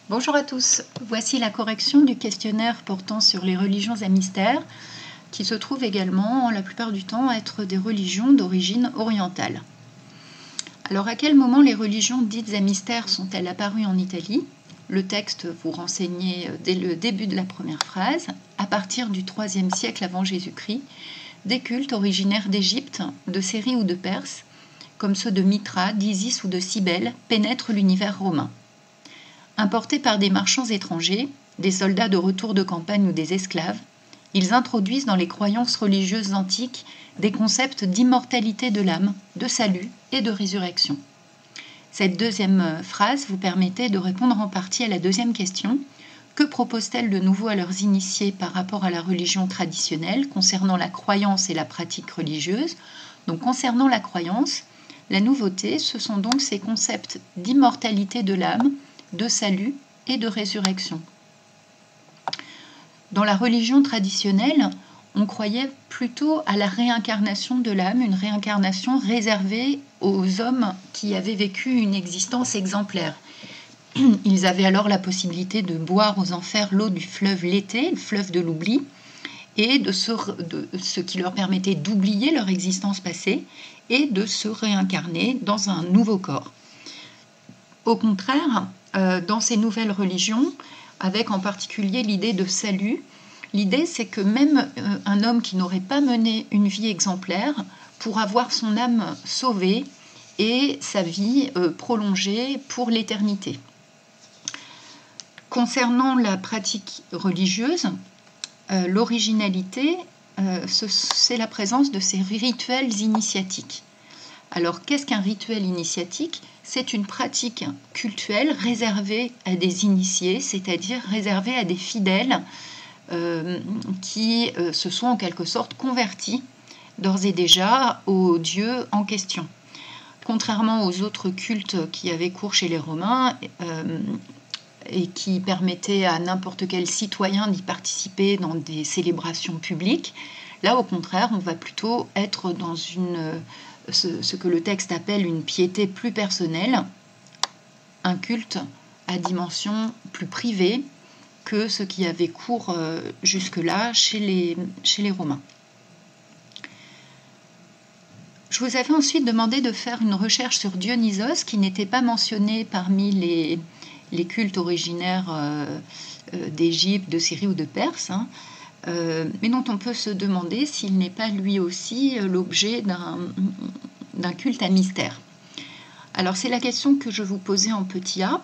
Bonjour à tous, voici la correction du questionnaire portant sur les religions à mystère, qui se trouvent également la plupart du temps être des religions d'origine orientale. Alors à quel moment les religions dites à mystère sont-elles apparues en Italie? Le texte vous renseignait dès le début de la première phrase, à partir du IIIe siècle avant Jésus-Christ, des cultes originaires d'Égypte, de Syrie ou de Perse, comme ceux de Mithra, d'Isis ou de Cybèle, pénètrent l'univers romain. Importés par des marchands étrangers, des soldats de retour de campagne ou des esclaves, ils introduisent dans les croyances religieuses antiques des concepts d'immortalité de l'âme, de salut et de résurrection. Cette deuxième phrase vous permettait de répondre en partie à la deuxième question. Que propose-t-elle de nouveau à leurs initiés par rapport à la religion traditionnelle concernant la croyance et la pratique religieuse? Donc concernant la croyance, la nouveauté, ce sont donc ces concepts d'immortalité de l'âme, de salut et de résurrection. Dans la religion traditionnelle, on croyait plutôt à la réincarnation de l'âme, une réincarnation réservée aux hommes qui avaient vécu une existence exemplaire. Ils avaient alors la possibilité de boire aux enfers l'eau du fleuve Léthé, le fleuve de l'oubli, et de ce qui leur permettait d'oublier leur existence passée et de se réincarner dans un nouveau corps. Au contraire, dans ces nouvelles religions, avec en particulier l'idée de salut, l'idée c'est que même un homme qui n'aurait pas mené une vie exemplaire pourra voir son âme sauvée et sa vie prolongée pour l'éternité. Concernant la pratique religieuse, l'originalité, c'est la présence de ces rituels initiatiques. Alors, qu'est-ce qu'un rituel initiatique? C'est une pratique cultuelle réservée à des initiés, c'est-à-dire réservée à des fidèles qui se sont en quelque sorte convertis d'ores et déjà au Dieu en question. Contrairement aux autres cultes qui avaient cours chez les Romains et qui permettaient à n'importe quel citoyen d'y participer dans des célébrations publiques, là au contraire, on va plutôt être dans ce que le texte appelle une piété plus personnelle, un culte à dimension plus privée que ce qui avait cours jusque-là chez les Romains. Je vous avais ensuite demandé de faire une recherche sur Dionysos, qui n'était pas mentionné parmi les cultes originaires d'Égypte, de Syrie ou de Perse, mais dont on peut se demander s'il n'est pas lui aussi l'objet d'un culte à mystère. Alors c'est la question que je vous posais en petit a.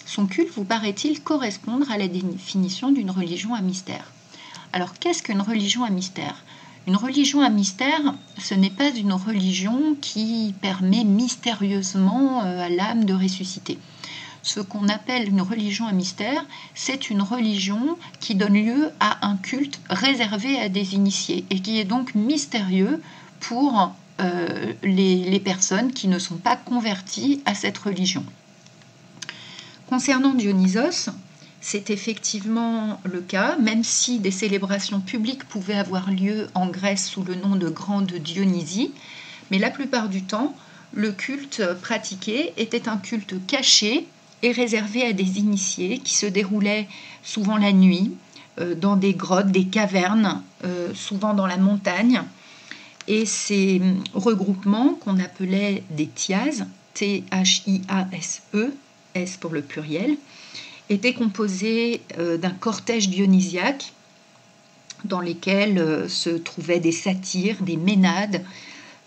Son culte vous paraît-il correspondre à la définition d'une religion à mystère? Alors qu'est-ce qu'une religion à mystère? Une religion à mystère, ce n'est pas une religion qui permet mystérieusement à l'âme de ressusciter. Ce qu'on appelle une religion à mystère, c'est une religion qui donne lieu à un culte réservé à des initiés et qui est donc mystérieux pour les personnes qui ne sont pas converties à cette religion. Concernant Dionysos, c'est effectivement le cas, même si des célébrations publiques pouvaient avoir lieu en Grèce sous le nom de Grande Dionysie, mais la plupart du temps, le culte pratiqué était un culte caché et réservé à des initiés qui se déroulaient souvent la nuit, dans des grottes, des cavernes, souvent dans la montagne. Et ces regroupements qu'on appelait des thiases, T-H-I-A-S-E, S pour le pluriel, étaient composés d'un cortège dionysiaque dans lesquels se trouvaient des satyres, des ménades,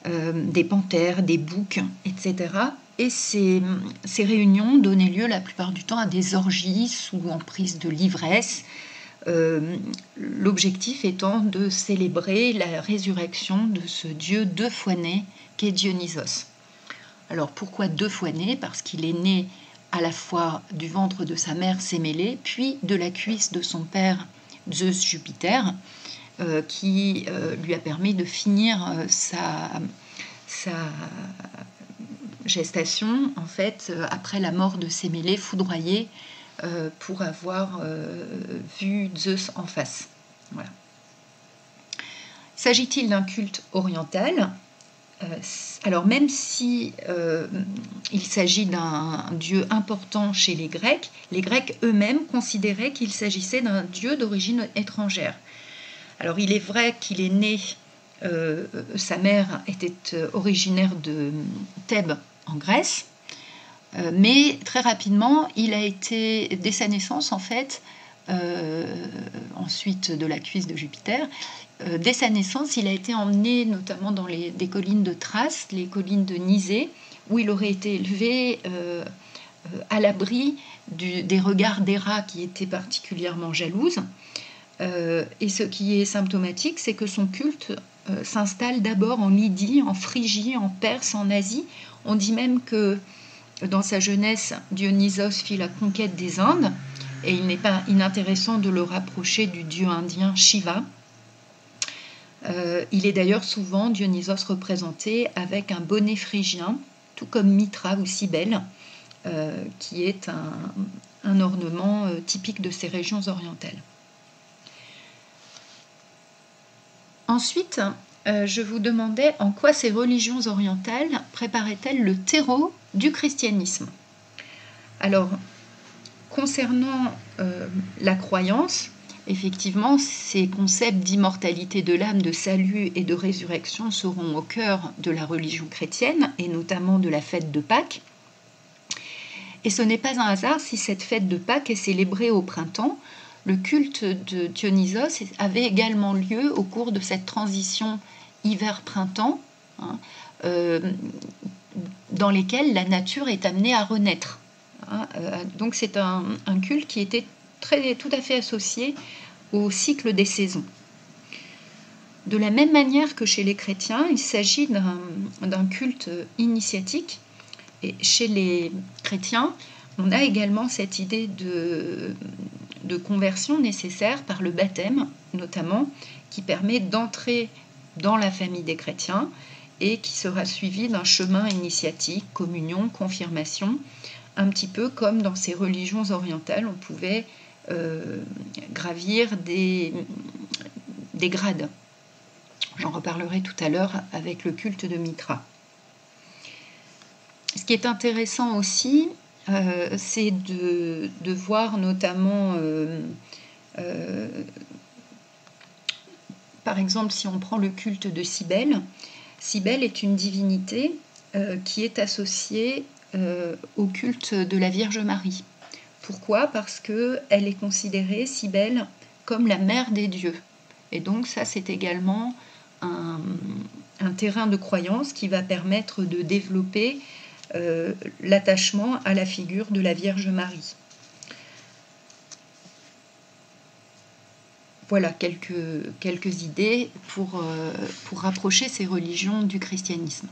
des panthères, des boucs, etc. Et ces réunions donnaient lieu la plupart du temps à des orgies sous emprise de l'ivresse, l'objectif étant de célébrer la résurrection de ce dieu deux fois né qu'est Dionysos. Alors pourquoi deux fois né? Parce qu'il est né à la fois du ventre de sa mère Sémélé, puis de la cuisse de son père Zeus Jupiter, qui lui a permis de finir sa gestation, en fait, après la mort de Sémélé, foudroyé pour avoir vu Zeus en face. Voilà. S'agit-il d'un culte oriental? Alors même si il s'agit d'un dieu important chez les Grecs eux-mêmes considéraient qu'il s'agissait d'un dieu d'origine étrangère. Alors il est vrai qu'il est né, sa mère était originaire de Thèbes en Grèce, mais très rapidement il a été, dès sa naissance en fait, ensuite de la cuisse de Jupiter, dès sa naissance, il a été emmené notamment dans des collines de Thrace, les collines de Nisée, où il aurait été élevé à l'abri des regards d'Héra qui étaient particulièrement jalouses. Et ce qui est symptomatique, c'est que son culte s'installe d'abord en Lydie, en Phrygie, en Perse, en Asie. On dit même que dans sa jeunesse, Dionysos fit la conquête des Indes, et il n'est pas inintéressant de le rapprocher du dieu indien Shiva. Il est d'ailleurs souvent, Dionysos, représenté avec un bonnet phrygien, tout comme Mitra ou Cybèle, qui est un ornement typique de ces régions orientales. Ensuite, je vous demandais en quoi ces religions orientales préparaient-elles le terreau du christianisme. Alors, concernant la croyance, effectivement, ces concepts d'immortalité de l'âme, de salut et de résurrection seront au cœur de la religion chrétienne, et notamment de la fête de Pâques. Et ce n'est pas un hasard si cette fête de Pâques est célébrée au printemps. Le culte de Dionysos avait également lieu au cours de cette transition hiver-printemps, dans lesquelles la nature est amenée à renaître. Donc c'est un culte qui était tout à fait associé au cycle des saisons. De la même manière que chez les chrétiens, il s'agit d'un culte initiatique. Et chez les chrétiens, on a également cette idée de conversion nécessaire par le baptême, notamment, qui permet d'entrer dans la famille des chrétiens et qui sera suivi d'un chemin initiatique, communion, confirmation, un petit peu comme dans ces religions orientales, on pouvait gravir des grades. J'en reparlerai tout à l'heure avec le culte de Mitra. Ce qui est intéressant aussi, c'est de voir notamment, par exemple, si on prend le culte de Cybèle, Cybèle est une divinité qui est associée au culte de la Vierge Marie. Pourquoi ? Parce qu'elle est considérée, Cybèle, comme la mère des dieux. Et donc ça, c'est également un terrain de croyance qui va permettre de développer l'attachement à la figure de la Vierge Marie. Voilà quelques idées pour rapprocher ces religions du christianisme.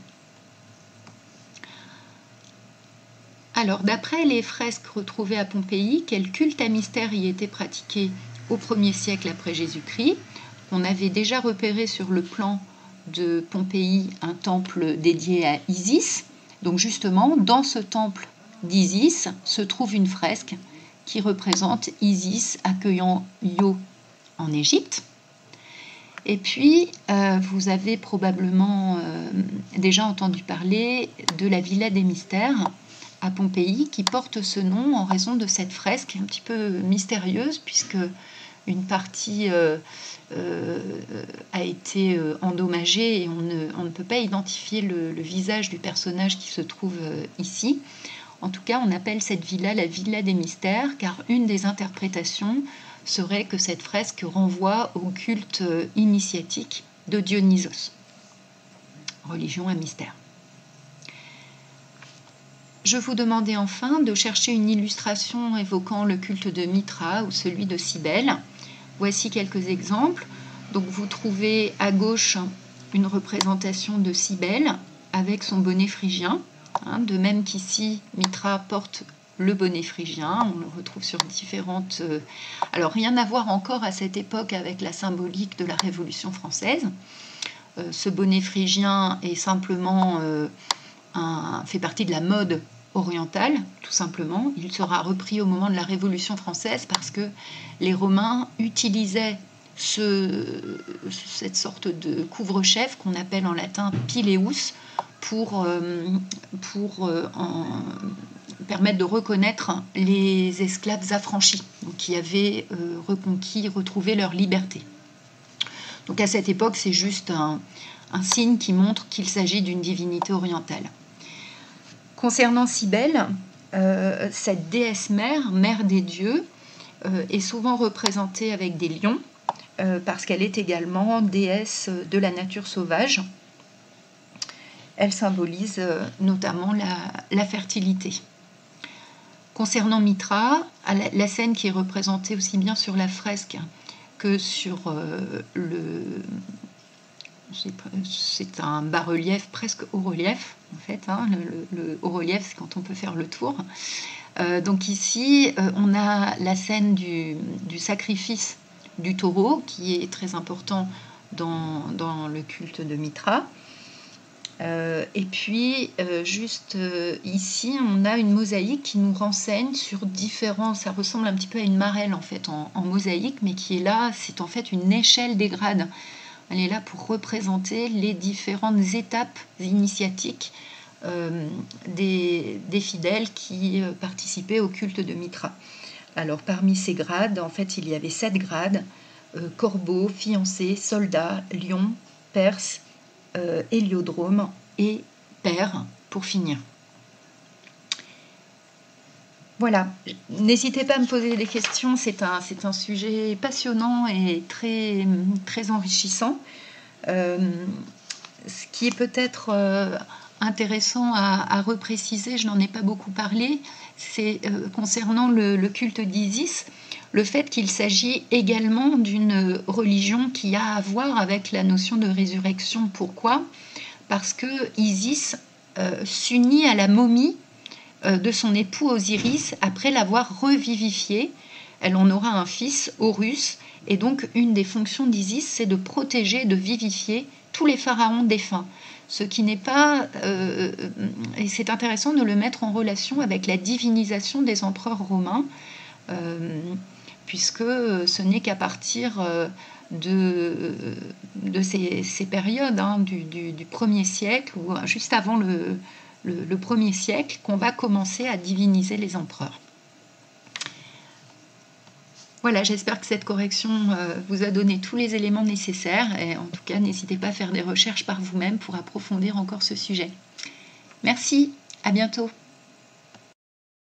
Alors, d'après les fresques retrouvées à Pompéi, quel culte à mystère y était pratiqué au 1er siècle après Jésus-Christ? On avait déjà repéré sur le plan de Pompéi un temple dédié à Isis. Donc justement, dans ce temple d'Isis se trouve une fresque qui représente Isis accueillant Io en Égypte. Et puis, vous avez probablement déjà entendu parler de la Villa des Mystères à Pompéi, qui porte ce nom en raison de cette fresque un petit peu mystérieuse, puisque une partie a été endommagée et on ne peut pas identifier le visage du personnage qui se trouve ici. En tout cas, on appelle cette villa la Villa des Mystères, car une des interprétations serait que cette fresque renvoie au culte initiatique de Dionysos, religion à mystère. Je vous demandais enfin de chercher une illustration évoquant le culte de Mitra ou celui de Cybèle. Voici quelques exemples. Donc vous trouvez à gauche une représentation de Cybèle avec son bonnet phrygien. De même qu'ici, Mitra porte le bonnet phrygien. On le retrouve sur différentes... Alors rien à voir encore à cette époque avec la symbolique de la Révolution française. Ce bonnet phrygien est simplement... fait partie de la mode orientale, tout simplement. Il sera repris au moment de la Révolution française parce que les Romains utilisaient cette sorte de couvre-chef qu'on appelle en latin pileus pour permettre de reconnaître les esclaves affranchis, donc qui avaient retrouvé leur liberté. Donc à cette époque, c'est juste un signe qui montre qu'il s'agit d'une divinité orientale. Concernant Cybèle, cette déesse mère des dieux, est souvent représentée avec des lions, parce qu'elle est également déesse de la nature sauvage. Elle symbolise notamment la fertilité. Concernant Mitra, la scène qui est représentée aussi bien sur la fresque que sur c'est un bas-relief presque haut relief en fait. Le haut relief, c'est quand on peut faire le tour. Donc ici, on a la scène du sacrifice du taureau qui est très important dans le culte de Mitra. Et puis, ici, on a une mosaïque qui nous renseigne sur différents... Ça ressemble un petit peu à une marelle, en fait, en mosaïque, mais qui est là, c'est en fait une échelle des grades. Elle est là pour représenter les différentes étapes initiatiques des fidèles qui participaient au culte de Mitra. Alors, parmi ces grades, en fait, il y avait 7 grades, corbeau, fiancé, soldat, lion, perse, héliodrome et père pour finir. Voilà, n'hésitez pas à me poser des questions, c'est un sujet passionnant et très, très enrichissant. Ce qui est peut-être intéressant à repréciser, je n'en ai pas beaucoup parlé, c'est concernant le culte d'Isis, le fait qu'il s'agit également d'une religion qui a à voir avec la notion de résurrection. Pourquoi ? Parce que Isis s'unit à la momie de son époux Osiris après l'avoir revivifié. Elle en aura un fils, Horus, et donc une des fonctions d'Isis, c'est de protéger, de vivifier tous les pharaons défunts. Ce qui n'est pas... et c'est intéressant de le mettre en relation avec la divinisation des empereurs romains, puisque ce n'est qu'à partir de ces périodes du 1er siècle, ou juste avant le 1er siècle, qu'on va commencer à diviniser les empereurs. Voilà, j'espère que cette correction vous a donné tous les éléments nécessaires, et en tout cas, n'hésitez pas à faire des recherches par vous-même pour approfondir encore ce sujet. Merci, à bientôt.